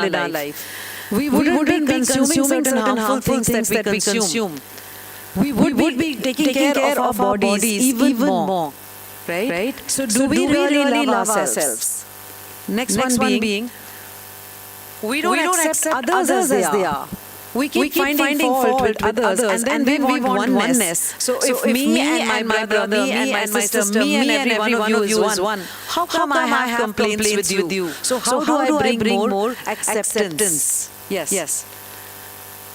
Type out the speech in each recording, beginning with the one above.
in our life. We wouldn't be consuming certain harmful things that we consume. We would be taking care of our bodies even more. Right? So do we really love ourselves? Next one being, we don't accept others as they are. We keep finding fault with others and then we want oneness. So if me and my brother, me and my sister, me and every one of you is one, how come I have complaints with you? So how do I bring more acceptance? Yes.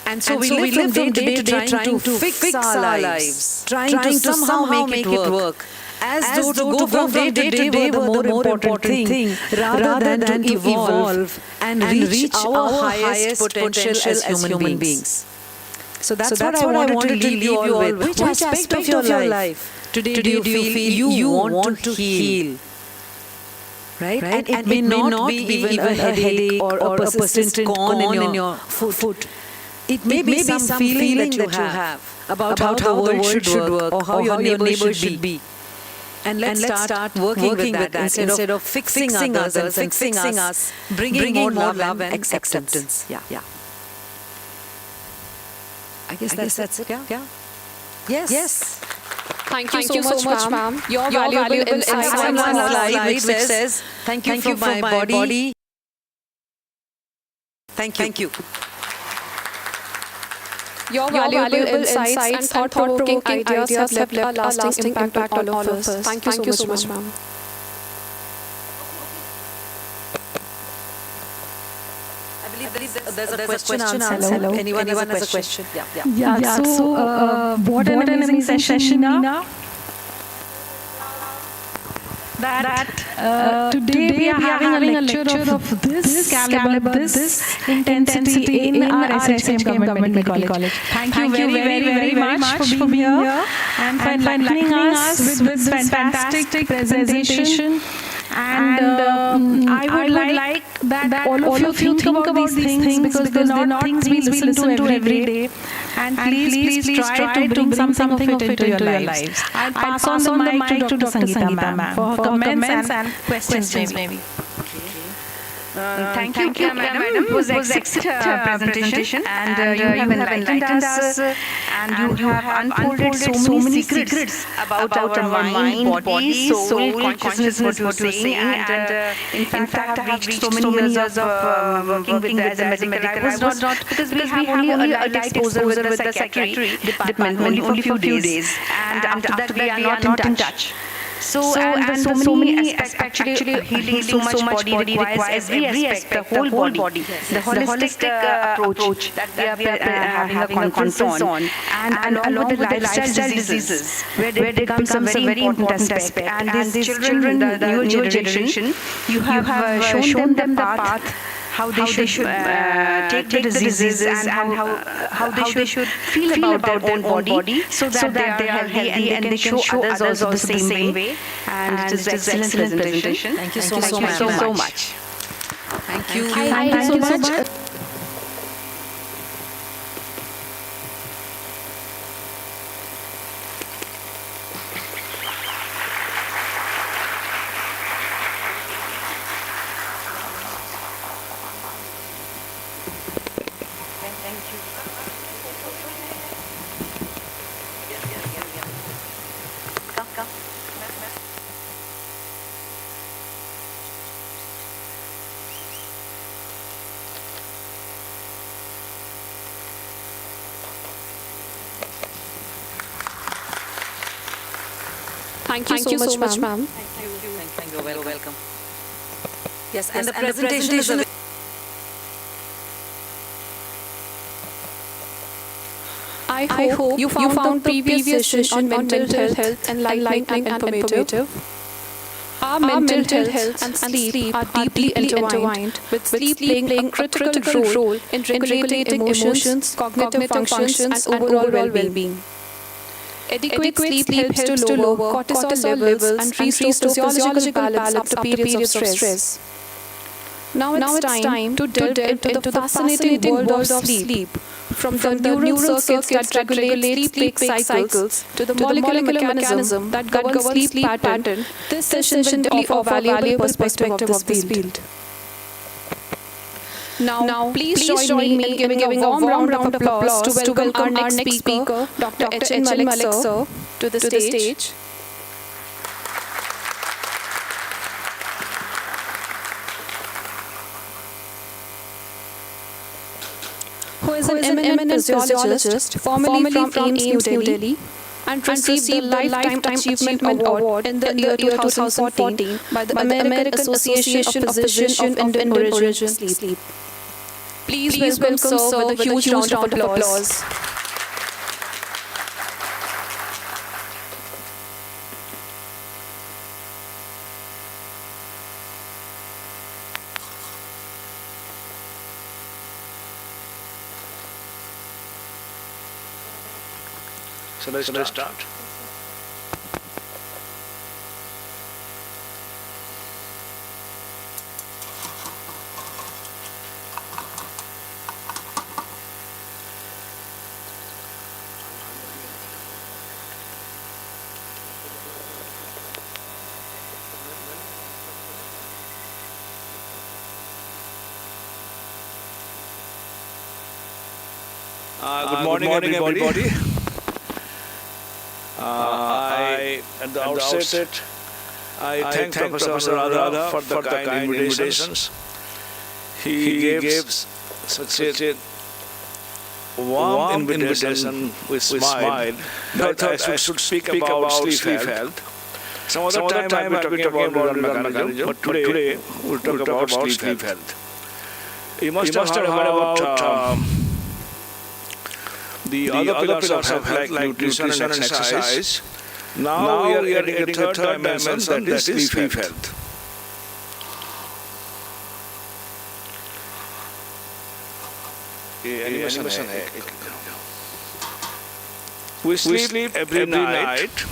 And so we live from day to day trying to fix our lives, trying to somehow make it work. As though to go from day to day were the more important thing, rather than to evolve and reach our highest potential as human beings. So that's what I wanted to leave you all with. Which aspect of your life today do you feel you want to heal? Right? And it may not be even a headache or a persistent corn in your foot. It may be some feeling that you have about how the world should work or how your neighbor should be. And let's start working with that instead of fixing others and fixing us, bringing more love and acceptance. Yeah. I guess that's it. Yeah. Yes. Thank you so much, ma'am. Your valuable insights. One slide which says, thank you for my body. Thank you. Your valuable insights and thought-provoking ideas have left a lasting impact on all of us. Thank you so much, ma'am. I believe there's a question answer. Hello. Anyone has a question? Yeah. So, what an amazing session, Nina. That today we are having a lecture of this caliber, this intensity in our SHM Government Medical College. Thank you very much for being here and for enlightening us with this fantastic presentation. And I would like that all of you think about these things because they're not things we listen to every day. And please try to bring something of it into your lives. I'll pass on the mic to Dr. Sangeeta ma'am for her comments and questions maybe. Thank you, madam. It was excellent presentation, and you have enlightened us, and you have unfolded so many secrets about our mind, body, soul, consciousness, what you were saying, and in fact, I have reached so many years of working with as a medical. I was not because we have only a light exposure with the psychiatry department only for a few days, and after that we are not in touch. So many aspects actually healing so much body requires every aspect, the whole body. The holistic approach that we are having a conference on, and along with the lifestyle diseases, where it becomes a very important aspect. And these children, the newer generation, you have shown them the path, how they should take the diseases and how they should feel about their own body so that they are healthy and they can show others also the same way. And it is an excellent presentation. Thank you so much. Thank you. Thank you so much. Thank you so much, ma'am. Thank you. Welcome. Yes, and the presentation is I hope you found the previous session on mental health enlightening and informative. Our mental health and sleep are deeply intertwined, with sleep playing a critical role in regulating emotions, cognitive functions, and overall well-being. Adequate sleep helps to lower cortisol levels and restore physiological balance after periods of stress. Now it's time to delve into the fascinating world of sleep. From the neural circuits that regulate sleep cycles to the molecular mechanism that governs sleep pattern, this session will offer a valuable perspective of this field. Now, please join me in giving a warm round of applause to welcome our next speaker, Dr. H.N. Malik sir, to the stage. Who is an eminent physiologist, formerly from AIIMS, New Delhi, and received the Lifetime Achievement Award in the year 2014 by the American Association of Physicians of Indian Origin Sleep. Please welcome sir with a huge round of applause. So let's start. Good morning, everybody. At the outset, I thank Professor Radha for the kind invitations. He gave such a warm invitation with smile that I should speak about sleep health. Some other time I will be talking about mechanism, but today we'll talk about sleep health. You must have heard about the other pillars of health like nutrition and exercise. Now we are adding a third dimension, that is sleep health. We sleep every night,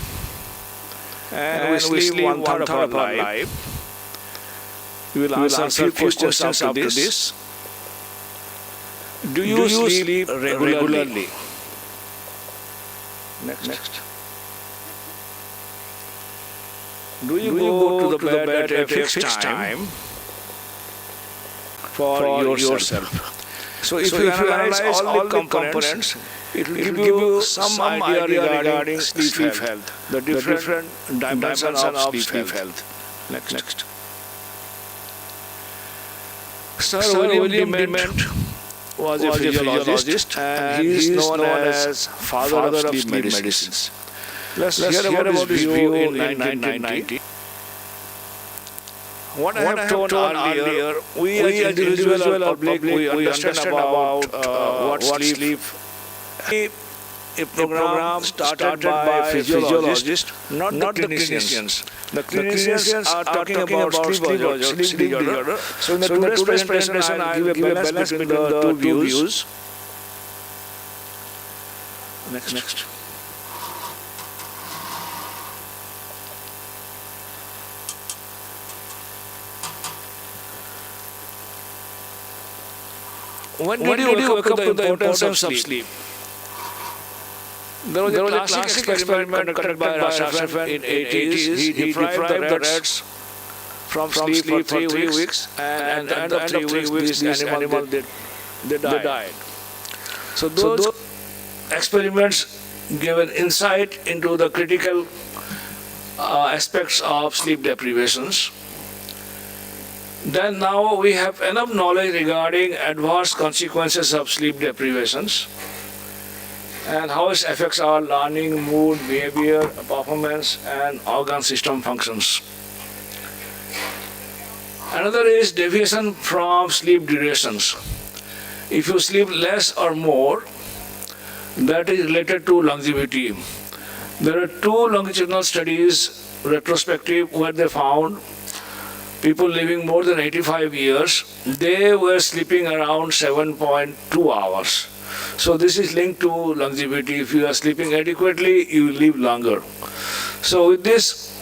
and we sleep one third of our life. We will answer a few questions after this. Do you sleep regularly? Next. Do you go to the bed at a fixed time for yourself? So if you analyze all the components, it will give you some idea regarding sleep health, the different dimensions of sleep health. Next. Sir William Dement was a physiologist, and he is known as father of sleep medicines. Let's hear about his view in 1990. What I have told earlier, we as individual or public, we understand about what sleep. A program started by physiologists, not the clinicians. The clinicians are talking about sleep disorder. So in the today's presentation, I will give a balance between the two views. Next. When did you wake up to the importance of sleep? There was a classic experiment conducted by Rashafan in 80s. He deprived the rats from sleep for 3 weeks, and at the end of 3 weeks, these animals they died. So those experiments gave an insight into the critical aspects of sleep deprivations. Then now we have enough knowledge regarding adverse consequences of sleep deprivations and how it affects our learning, mood, behavior, performance, and organ system functions. Another is deviation from sleep durations. If you sleep less or more, that is related to longevity. There are 2 longitudinal studies, retrospective, where they found people living more than 85 years, they were sleeping around 7.2 hours. So this is linked to longevity. If you are sleeping adequately, you live longer. So with this,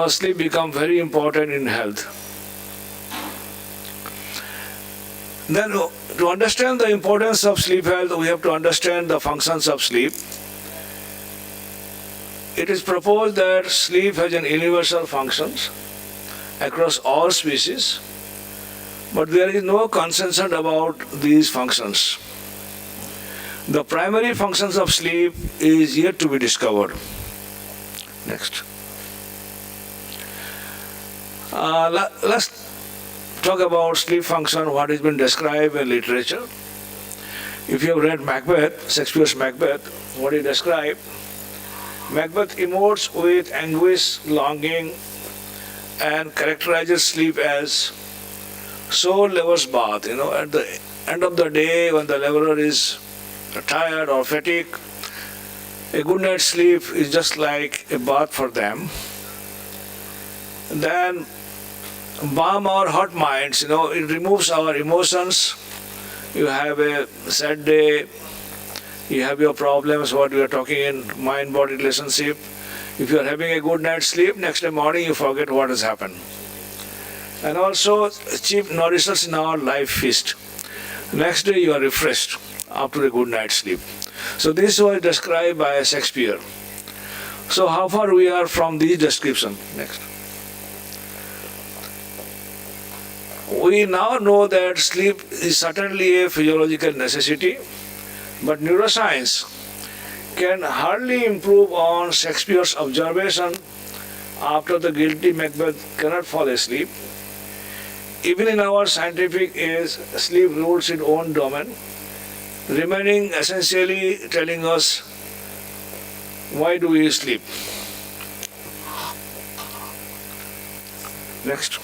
sleep becomes very important in health. Then to understand the importance of sleep health, we have to understand the functions of sleep. It is proposed that sleep has an universal functions across all species. but there is no consensus about these functions. The primary functions of sleep is yet to be discovered. Next. Let's talk about sleep function, what has been described in literature. If you have read Macbeth, Shakespeare's Macbeth, what he described, Macbeth emotes with anguish, longing, and characterizes sleep as soul labor's bath. At the end of the day, when the laborer is tired or fatigued, a good night's sleep is just like a bath for them. Then balm our hot minds, it removes our emotions. You have a sad day, you have your problems, what we are talking in mind-body relationship. If you are having a good night's sleep, next day morning you forget what has happened. And also chief nourishes in our life feast. Next day you are refreshed after a good night's sleep. So this was described by Shakespeare. So how far we are from this description? Next. We now know that sleep is certainly a physiological necessity, but neuroscience can hardly improve on Shakespeare's observation after the guilty Macbeth cannot fall asleep. Even in our scientific age, sleep rules its own domain, remaining essentially telling us why do we sleep. Next.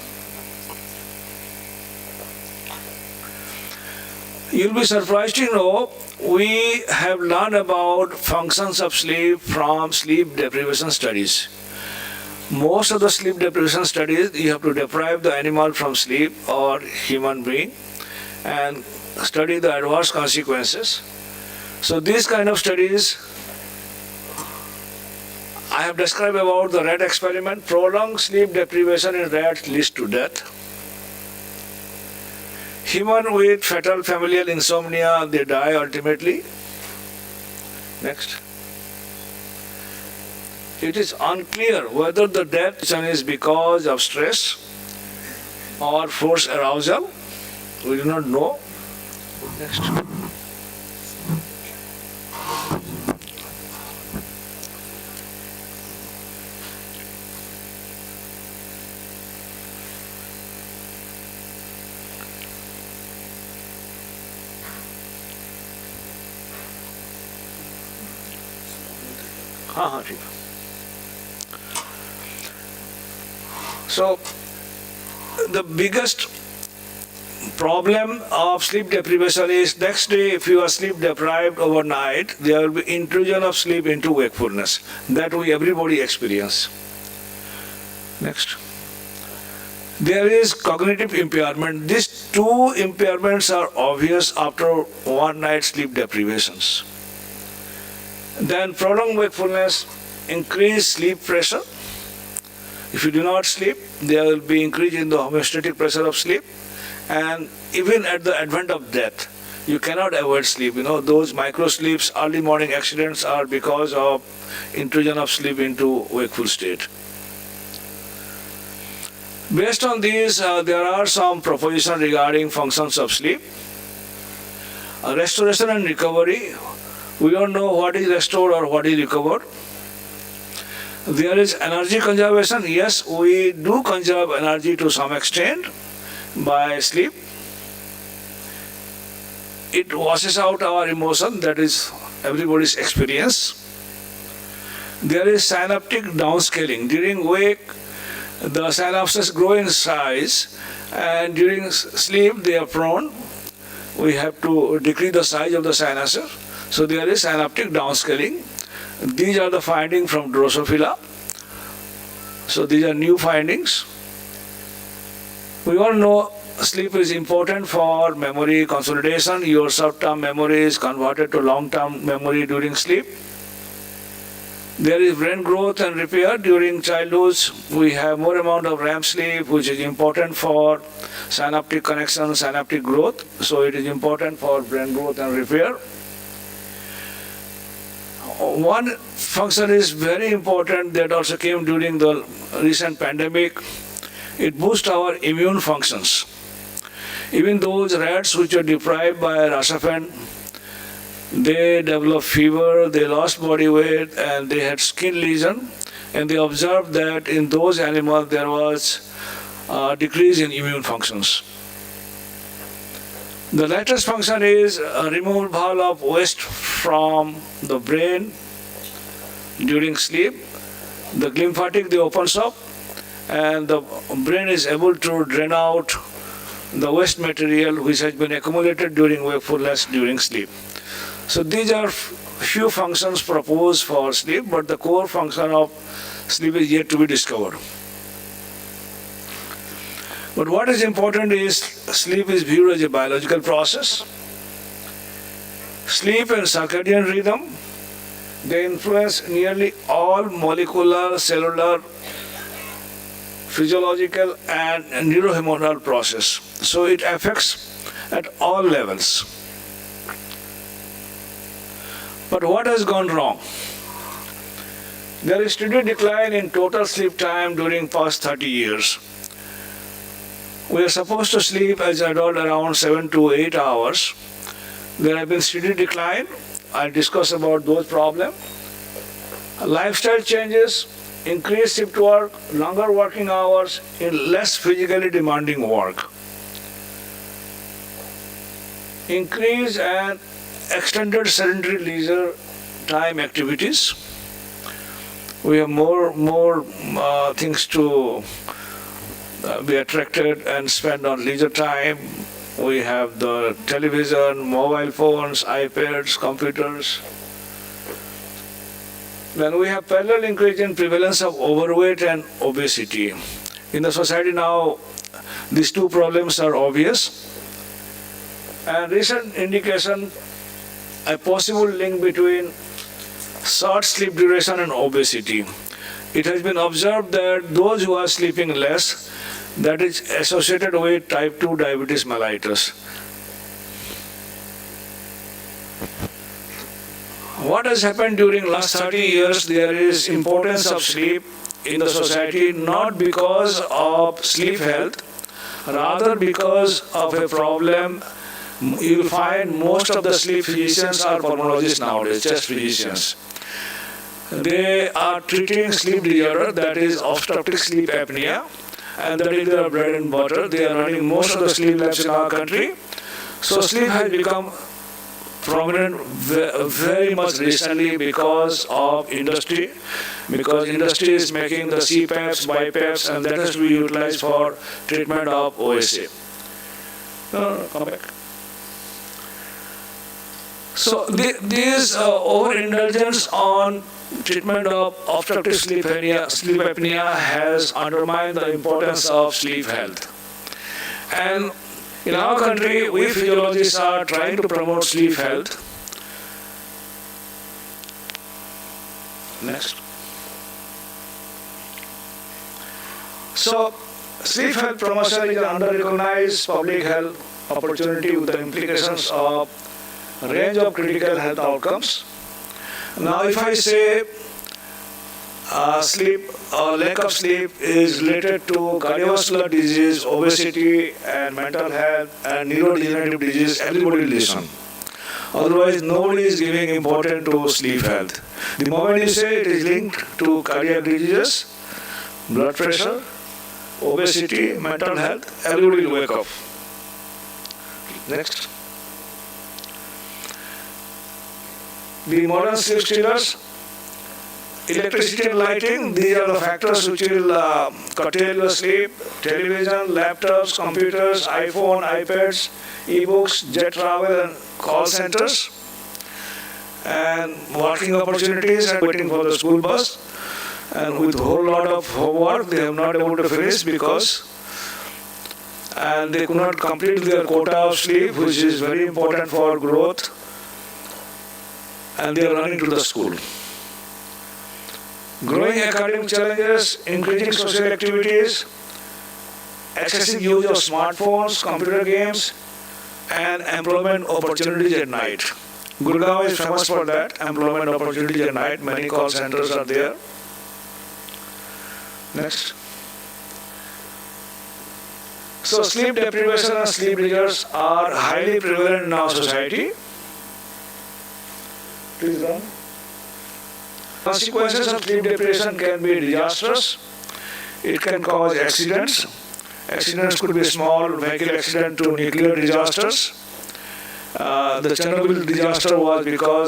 You'll be surprised to know we have learned about functions of sleep from sleep deprivation studies. Most of the sleep deprivation studies, you have to deprive the animal from sleep or human being and study the adverse consequences. So these kind of studies, I have described about the rat experiment. Prolonged sleep deprivation in rats leads to death. Human with fatal familial insomnia, they die ultimately. Next. It is unclear whether the death is because of stress or forced arousal. We do not know. Next. So, the biggest problem of sleep deprivation is next day if you are sleep deprived overnight, there will be intrusion of sleep into wakefulness. That everybody experience. Next. There is cognitive impairment. These two impairments are obvious after one night sleep deprivations. Then prolonged wakefulness, increased sleep pressure. If you do not sleep, there will be increase in the homeostatic pressure of sleep. And even at the advent of death, you cannot avoid sleep. Those micro sleeps, early morning accidents are because of intrusion of sleep into wakeful state. Based on these, there are some propositions regarding functions of sleep. Restoration and recovery. We don't know what is restored or what is recovered. There is energy conservation. Yes, we do conserve energy to some extent by sleep. It washes out our emotion, that is everybody's experience. There is synaptic downscaling. During wake, the synapses grow in size, and during sleep they are prone. We have to decrease the size of the synapses. So there is synaptic downscaling. These are the findings from Drosophila. So these are new findings. We all know sleep is important for memory consolidation. Your short-term memory is converted to long-term memory during sleep. There is brain growth and repair during childhood. We have more amount of REM sleep, which is important for synaptic connection, synaptic growth. So it is important for brain growth and repair. One function is very important that also came during the recent pandemic. It boosts our immune functions. Even those rats which are deprived by Rasafen, they developed fever, they lost body weight, and they had skin lesion. And they observed that in those animals there was a decrease in immune functions. The latest function is a removal of waste from the brain during sleep. The lymphatic they opens up, and the brain is able to drain out the waste material which has been accumulated during wakefulness during sleep. So these are few functions proposed for sleep, but the core function of sleep is yet to be discovered. But what is important is sleep is viewed as a biological process. Sleep and circadian rhythm, they influence nearly all molecular, cellular, physiological and neurohormonal process. So it affects at all levels. But what has gone wrong? There is steady decline in total sleep time during past 30 years. We are supposed to sleep as adults around 7 to 8 hours. There have been steady decline. I'll discuss about those problems. Lifestyle changes, increased shift work, longer working hours in less physically demanding work. Increase and extended sedentary leisure time activities. We have more things to be attracted and spend on leisure time. We have the television, mobile phones, iPads, computers. Then we have parallel increase in prevalence of overweight and obesity. In the society now, these two problems are obvious. And recent indication, a possible link between short sleep duration and obesity. It has been observed that those who are sleeping less, that is associated with type 2 diabetes mellitus. What has happened during last 30 years, there is importance of sleep in the society not because of sleep health, rather because of a problem. You will find most of the sleep physicians are pulmonologists nowadays, chest physicians. They are treating sleep disorder, that is obstructive sleep apnea, and that is their bread and butter. They are running most of the sleep labs in our country. So sleep has become prominent very much recently because of industry, because industry is making the CPAPs, BiPAPs, and that has to be utilized for treatment of OSA. Come back. So this overindulgence on treatment of obstructive sleep apnea has undermined the importance of sleep health. And in our country, we physiologists are trying to promote sleep health. Next. So, sleep health promotion is an under-recognized public health opportunity with the implications of a range of critical health outcomes. Now, if I say sleep or lack of sleep is related to cardiovascular disease, obesity, and mental health, and neurodegenerative disease, everybody listen. Otherwise, nobody is giving importance to sleep health. The moment you say it is linked to cardiac diseases, blood pressure, obesity, mental health, everybody will wake up. Next. The modern sleep stealers, electricity and lighting, these are the factors which will curtail your sleep. Television, laptops, computers, iPhone, iPads, e-books, jet travel and call centers, and working opportunities and waiting for the school bus. And with a whole lot of homework, they have not able to finish because and they could not complete their quota of sleep, which is very important for growth. And they are running to the school. Growing academic challenges, increasing social activities, excessive use of smartphones, computer games, and employment opportunities at night. Gurgaon is famous for that, employment opportunities at night. Many call centers are there. Next. So sleep deprivation and sleep disorders are highly prevalent in our society. Please run. Consequences of sleep deprivation can be disastrous. It can cause accidents. Accidents could be small vehicle accident to nuclear disasters. The Chernobyl disaster was because